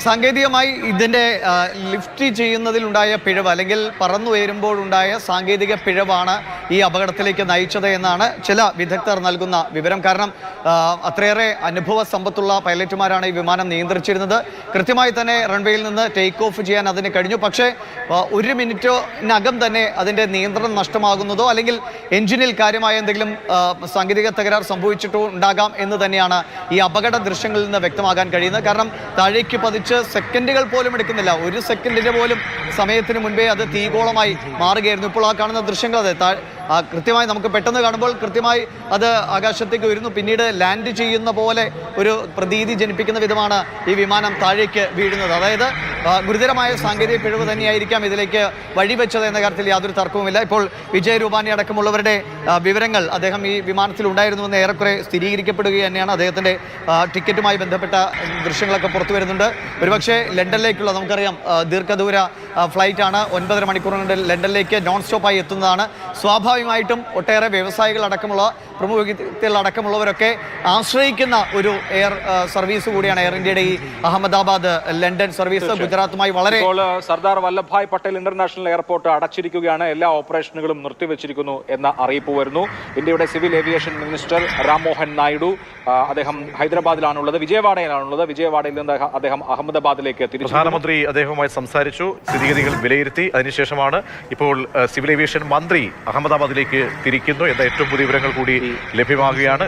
സാങ്കേതികമായി ഇതിൻ്റെ ലിഫ്റ്റ് ചെയ്യുന്നതിലുണ്ടായ പിഴവ് അല്ലെങ്കിൽ പറന്നുയരുമ്പോഴുണ്ടായ സാങ്കേതിക പിഴവാണ് ഈ അപകടത്തിലേക്ക് നയിച്ചത് എന്നാണ് ചില വിദഗ്ധർ നൽകുന്ന വിവരം. കാരണം അത്രയേറെ അനുഭവ സമ്പത്തുള്ള പൈലറ്റുമാരാണ് ഈ വിമാനം നിയന്ത്രിച്ചിരുന്നത്. കൃത്യമായി തന്നെ റൺവേയിൽ നിന്ന് ടേക്ക് ഓഫ് ചെയ്യാൻ അതിന് കഴിഞ്ഞു. പക്ഷേ 1 മിനിറ്റിനകം തന്നെ അതിൻ്റെ നിയന്ത്രണം നഷ്ടമാകുന്നതോ അല്ലെങ്കിൽ എഞ്ചിനിൽ കാര്യമായ എന്തെങ്കിലും സാങ്കേതിക തകരാർ സംഭവിച്ചിട്ടോ ഉണ്ടാകാം എന്ന് തന്നെയാണ് ഈ അപകട ദൃശ്യങ്ങളിൽ നിന്ന് വ്യക്തമാകാൻ കഴിയുന്നത്. കാരണം താഴേക്ക് സെക്കൻഡുകൾ പോലും എടുക്കുന്നില്ല. 1 സെക്കൻഡിന്റെ പോലും സമയത്തിന് മുൻപേ അത് തീഗോളമായി മാറുകയായിരുന്നു. ഇപ്പോൾ ആ കാണുന്ന ദൃശ്യങ്ങൾ കൃത്യമായി നമുക്ക് പെട്ടെന്ന് കാണുമ്പോൾ കൃത്യമായി അത് ആകാശത്തേക്ക് ഉയരുന്നു. പിന്നീട് ലാൻഡ് ചെയ്യുന്ന പോലെ ഒരു പ്രതീതി ജനിപ്പിക്കുന്ന വിധമാണ് ഈ വിമാനം താഴേക്ക് വീഴുന്നത്. അതായത് ഗുരുതരമായ സാങ്കേതിക പിഴവ് തന്നെയായിരിക്കാം ഇതിലേക്ക് വഴിവെച്ചത് എന്ന കാര്യത്തിൽ യാതൊരു തർക്കവുമില്ല. ഇപ്പോൾ വിജയ് രൂപാനി അടക്കമുള്ളവരുടെ വിവരങ്ങൾ അദ്ദേഹം ഈ വിമാനത്തിൽ ഉണ്ടായിരുന്നുവെന്ന് ഏറെക്കുറെ സ്ഥിരീകരിക്കപ്പെടുക തന്നെയാണ്. അദ്ദേഹത്തിൻ്റെ ടിക്കറ്റുമായി ബന്ധപ്പെട്ട ദൃശ്യങ്ങളൊക്കെ പുറത്തു വരുന്നുണ്ട്. ഒരുപക്ഷെ ലണ്ടനിലേക്കുള്ള നമുക്കറിയാം ദീർഘദൂര ഫ്ലൈറ്റാണ്. 9.5 മണിക്കൂർ കൊണ്ട് ലണ്ടനിലേക്ക് നോൺ സ്റ്റോപ്പായി എത്തുന്നതാണ്. സ്വാഭാവികമായിട്ടും ഒട്ടേറെ വ്യവസായികൾ അടക്കമുള്ള പ്രമുഖ വ്യക്തികൾ അടക്കമുള്ളവരൊക്കെ ആശ്രയിക്കുന്ന ഒരു എയർ സർവീസ് കൂടിയാണ് എയർ ഇന്ത്യയുടെ ഈ അഹമ്മദാബാദ് ലണ്ടൻ സർവീസ്. ഗുജറാത്തുമായി വളരെ സർദാർ വല്ലഭായ് പട്ടേൽ ഇന്റർനാഷണൽ എയർപോർട്ട് അടച്ചിരിക്കുകയാണ്. എല്ലാ ഓപ്പറേഷനുകളും നിർത്തിവെച്ചിരിക്കുന്നു എന്ന അറിയിപ്പ് വരുന്നു. ഇന്ത്യയുടെ civil aviation minister Ram Mohan Naidu അദ്ദേഹം ഹൈദരാബാദിലാണുള്ളത്, വിജയവാഡയിലാണുള്ളത്. വിജയവാഡയിൽ നിന്ന് അദ്ദേഹം അഹമ്മദാബാദിലേക്ക് തിരിച്ചു. പ്രധാനമന്ത്രി അദ്ദേഹവുമായി സംസാരിച്ചു, സ്ഥിതിഗതികൾ വിലയിരുത്തി. അതിനുശേഷമാണ് ഇപ്പോൾ സിവിൽ ഏവിയേഷൻ മന്ത്രി അഹമ്മദാബാദിലേക്ക് തിരിക്കുന്നു എന്ന ഏറ്റവും പുതിയ വിവരങ്ങൾ കൂടി ലഭ്യമാകുകയാണ്.